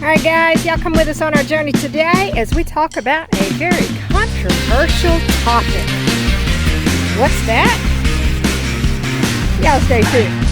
Alright guys, y'all come with us on our journey today as we talk about a very controversial topic. What's that? Y'all stay tuned.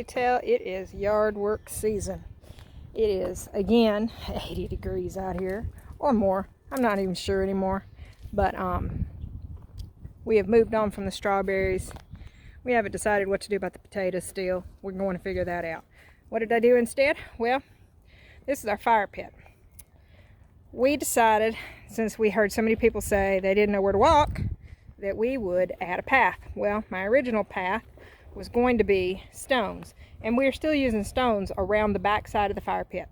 Tell it is yard work season. It is again 80 degrees out here or more. I'm not even sure anymore, but we have moved on from the strawberries. We haven't decided what to do about the potatoes still. We're going to figure that out. What did I do instead? Well, this is our fire pit. We decided, since we heard so many people say they didn't know where to walk, that we would add a path. Well, my original path was going to be stones, and we're still using stones around the back side of the fire pit,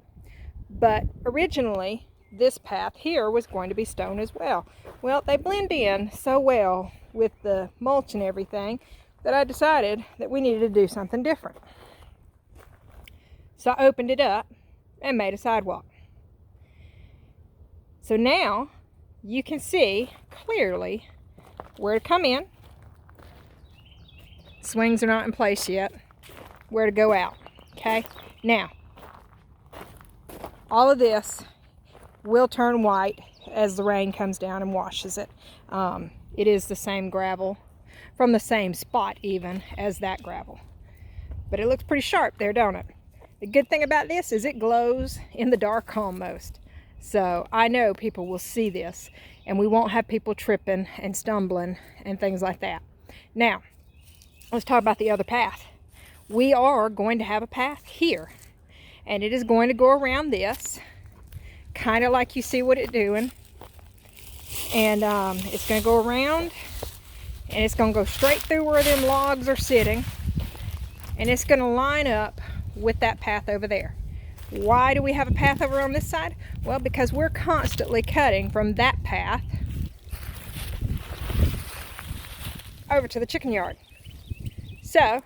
but originally this path here was going to be stone as well. Well, they blend in so well with the mulch and everything that I decided that we needed to do something different. So I opened it up and made a sidewalk. So now you can see clearly where to come in. Swings are not in place yet. Where to go out. Okay? Now, all of this will turn white as the rain comes down and washes it. It is the same gravel from the same spot even as that gravel. But it looks pretty sharp there, don't it? The good thing about this is it glows in the dark almost. So I know people will see this and we won't have people tripping and stumbling and things like that. Now, let's talk about the other path. We are going to have a path here, and it is going to go around this, kind of like you see what it's doing. And it's going to go around, and it's going to go straight through where them logs are sitting, and it's going to line up with that path over there. Why do we have a path over on this side? Well, because we're constantly cutting from that path over to the chicken yard. So,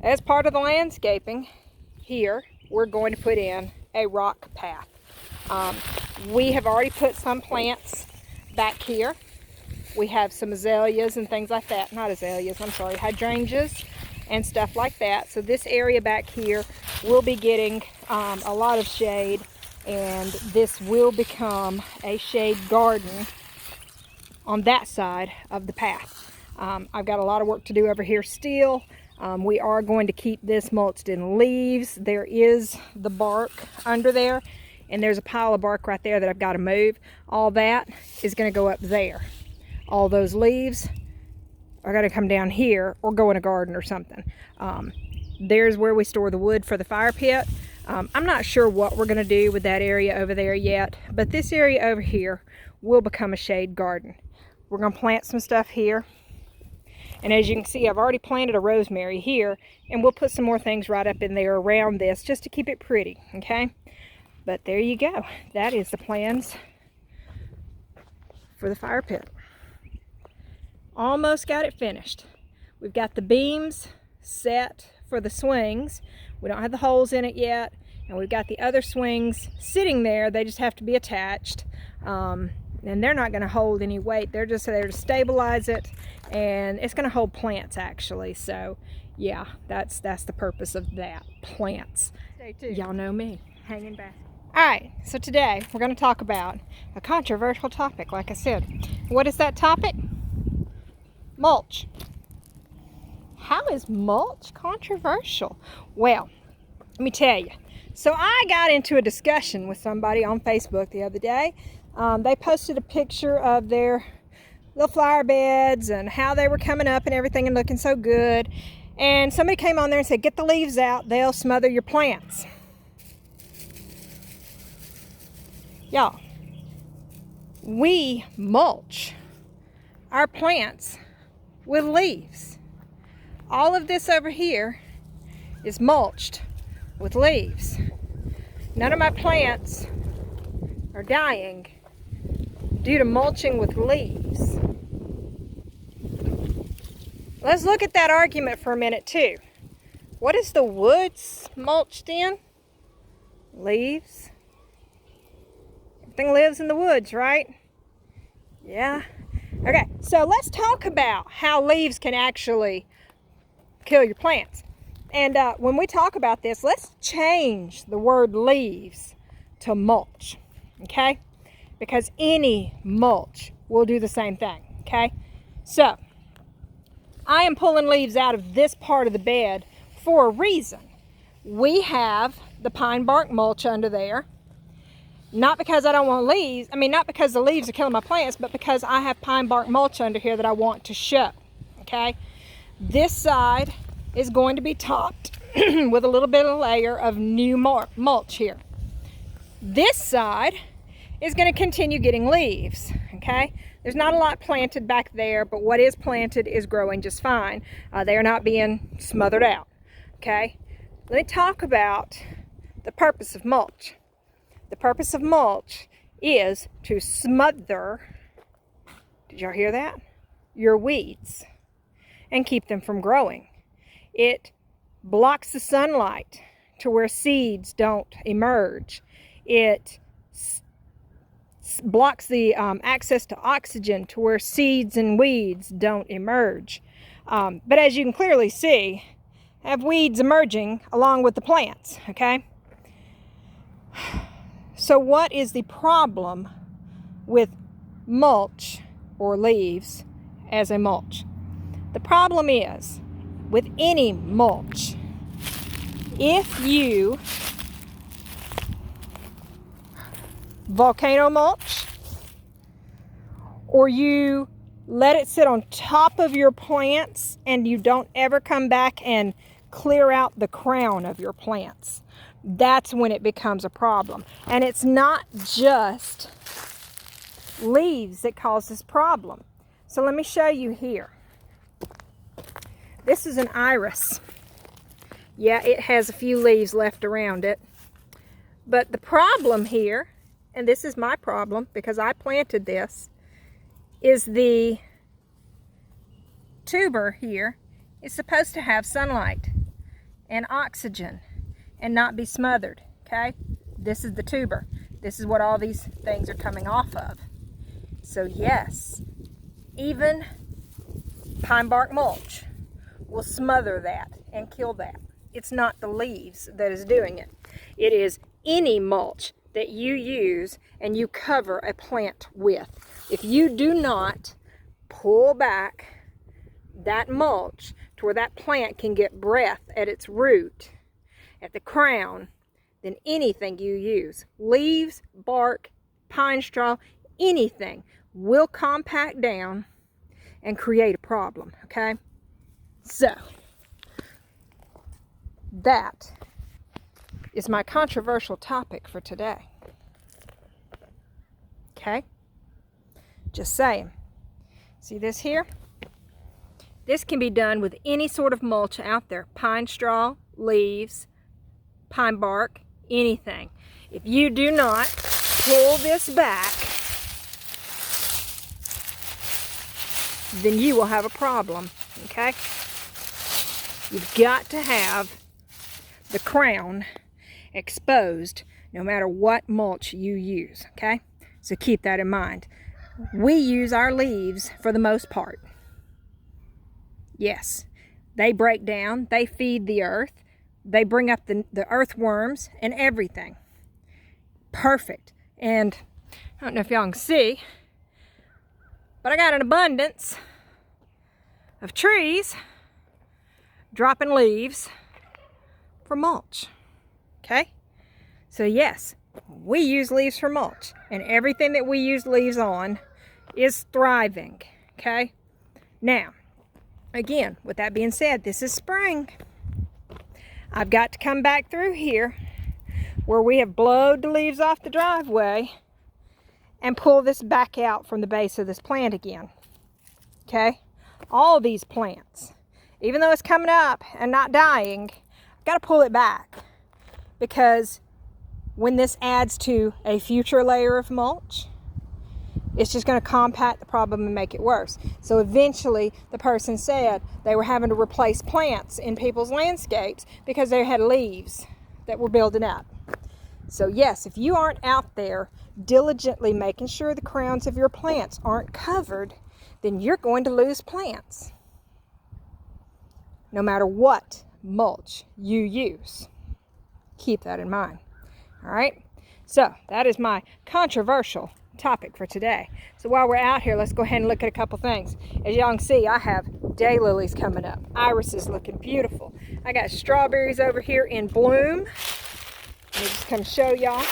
as part of the landscaping here, we're going to put in a rock path. We have already put some plants back here. We have some azaleas and things like that. Not azaleas, I'm sorry, hydrangeas and stuff like that. So this area back here will be getting a lot of shade, and this will become a shade garden on that side of the path. I've got a lot of work to do over here still. We are going to keep this mulched in leaves. There is the bark under there, and there's a pile of bark right there that I've got to move. All that is going to go up there. All those leaves are going to come down here or go in a garden or something. There's where we store the wood for the fire pit. I'm not sure what we're going to do with that area over there yet, but this area over here will become a shade garden. We're going to plant some stuff here. And as you can see, I've already planted a rosemary here, and we'll put some more things right up in there around this just to keep it pretty, okay? But there you go. That is the plans for the fire pit. Almost got it finished. We've got the beams set for the swings. We don't have the holes in it yet, and we've got the other swings sitting there. They just have to be attached. And they're not going to hold any weight. They're just there to stabilize it, and it's going to hold plants actually. So yeah, that's the purpose of that, plants. Stay tuned. Y'all know me, hanging back. All right, so today we're going to talk about a controversial topic, like I said. What is that topic? Mulch. How is mulch controversial? Well, let me tell you, So I got into a discussion with somebody on Facebook the other day. They posted a picture of their little flower beds and how they were coming up and everything and looking so good. And somebody came on there and said, get the leaves out, they'll smother your plants. Y'all, we mulch our plants with leaves. All of this over here is mulched with leaves. None of my plants are dying due to mulching with leaves. Let's look at that argument for a minute too. What is the woods mulched in? Leaves. Everything lives in the woods, right? Yeah. Okay, so let's talk about how leaves can actually kill your plants. And when we talk about this, let's change the word leaves to mulch, okay? Because any mulch will do the same thing, okay? So, I am pulling leaves out of this part of the bed for a reason. We have the pine bark mulch under there. Not because I don't want leaves, not because the leaves are killing my plants, but because I have pine bark mulch under here that I want to show, okay? This side is going to be topped with a little bit of a layer of new mulch here. This side is going to continue getting leaves, okay? There's not a lot planted back there, but what is planted is growing just fine. They are not being smothered out, okay? Let me talk about the purpose of mulch. The purpose of mulch is to smother, did y'all hear that? Your weeds and keep them from growing. It blocks the sunlight to where seeds don't emerge. It blocks the access to oxygen to where seeds and weeds don't emerge. But as you can clearly see, I have weeds emerging along with the plants, okay? So what is the problem with mulch or leaves as a mulch? The problem is, with any mulch, if you volcano mulch or you let it sit on top of your plants and you don't ever come back and clear out the crown of your plants, that's when it becomes a problem. And it's not just leaves that cause this problem. So let me show you here. This is an iris. Yeah, it has a few leaves left around it. But the problem here, and this is my problem because I planted this, is the tuber here is supposed to have sunlight and oxygen and not be smothered, okay? This is the tuber. This is what all these things are coming off of. So yes, even pine bark mulch will smother that and kill that. It's not the leaves that is doing it. It is any mulch that you use and you cover a plant with. If you do not pull back that mulch to where that plant can get breath at its root, at the crown, then anything you use, leaves, bark, pine straw, anything will compact down and create a problem, okay? So, that is my controversial topic for today. Okay? Just saying. See this here? This can be done with any sort of mulch out there. Pine straw, leaves, pine bark, anything. If you do not pull this back, then you will have a problem, okay? You've got to have the crown exposed no matter what mulch you use, okay? So keep that in mind. We use our leaves for the most part. Yes, they break down, they feed the earth, they bring up the earthworms and everything. Perfect. And I don't know if y'all can see, but I got an abundance of trees dropping leaves for mulch, okay? So yes, we use leaves for mulch, and everything that we use leaves on is thriving, okay? Now, again, with that being said, this is spring. I've got to come back through here where we have blowed the leaves off the driveway and pull this back out from the base of this plant again, okay? All these plants, even though it's coming up and not dying, I've got to pull it back, because when this adds to a future layer of mulch, it's just going to compound the problem and make it worse. So eventually, the person said they were having to replace plants in people's landscapes because they had leaves that were building up. So yes, if you aren't out there diligently making sure the crowns of your plants aren't covered, then you're going to lose plants, no matter what mulch you use. Keep that in mind. All right, so that is my controversial topic for today. So while we're out here, let's go ahead and look at a couple things. As y'all can see, I have daylilies coming up. Iris is looking beautiful. I got strawberries over here in bloom. Let me just come show y'all.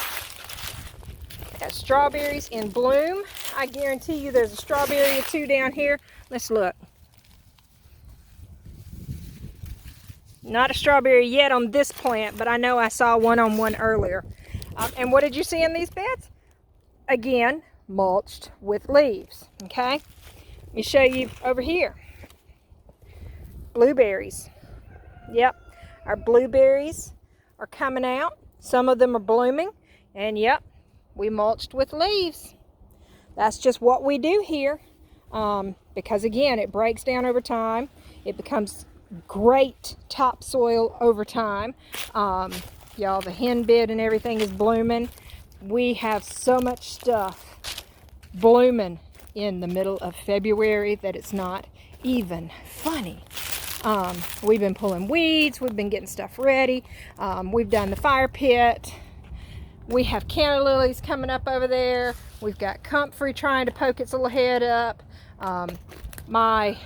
Got strawberries in bloom. I guarantee you there's a strawberry or two down here. Let's look. Not a strawberry yet on this plant, but I know I saw one on one earlier. And what did you see in these beds? Again, mulched with leaves, okay? Let me show you over here. Blueberries. Yep, our blueberries are coming out. Some of them are blooming, and yep, we mulched with leaves. That's just what we do here, because again, it breaks down over time. It becomes great topsoil over time. Y'all, the hen bed and everything is blooming. We have so much stuff blooming in the middle of February that it's not even funny. We've been pulling weeds. We've been getting stuff ready. We've done the fire pit. We have canna lilies coming up over there. We've got comfrey trying to poke its little head up. My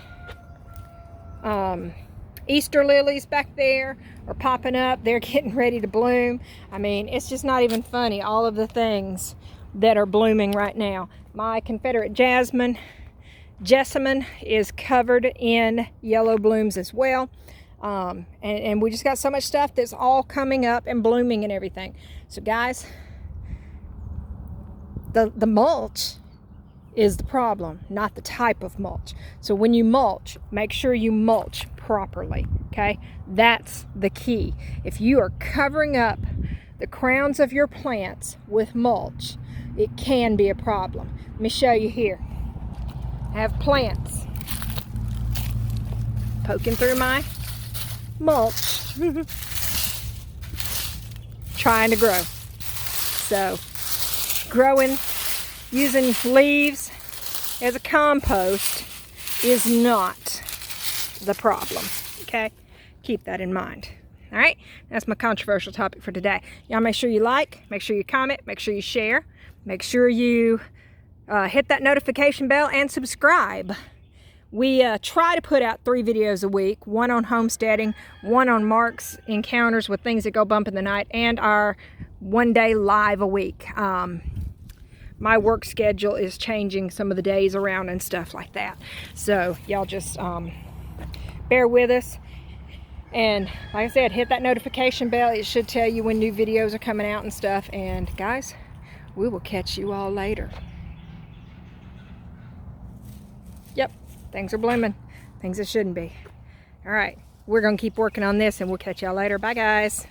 Easter lilies back there are popping up. They're getting ready to bloom. I mean, it's just not even funny, all of the things that are blooming right now. My Confederate jessamine is covered in yellow blooms as well. And we just got so much stuff that's all coming up and blooming and everything. So guys, the mulch is the problem, not the type of mulch. So when you mulch, make sure you mulch properly, okay? That's the key. If you are covering up the crowns of your plants with mulch, it can be a problem. Let me show you here. I have plants poking through my mulch, trying to grow. So growing using leaves as a compost is not the problem, okay? Keep that in mind. All right, that's my controversial topic for today. Y'all make sure you like, make sure you comment, make sure you share, make sure you hit that notification bell and subscribe. We try to put out 3 videos a week, one on homesteading, one on Mark's encounters with things that go bump in the night, and our 1 day live a week. My work schedule is changing some of the days around and stuff like that. So y'all just bear with us. And like I said, hit that notification bell. It should tell you when new videos are coming out and stuff. And guys, we will catch you all later. Yep, things are blooming. Things that shouldn't be. All right, we're going to keep working on this and we'll catch y'all later. Bye, guys.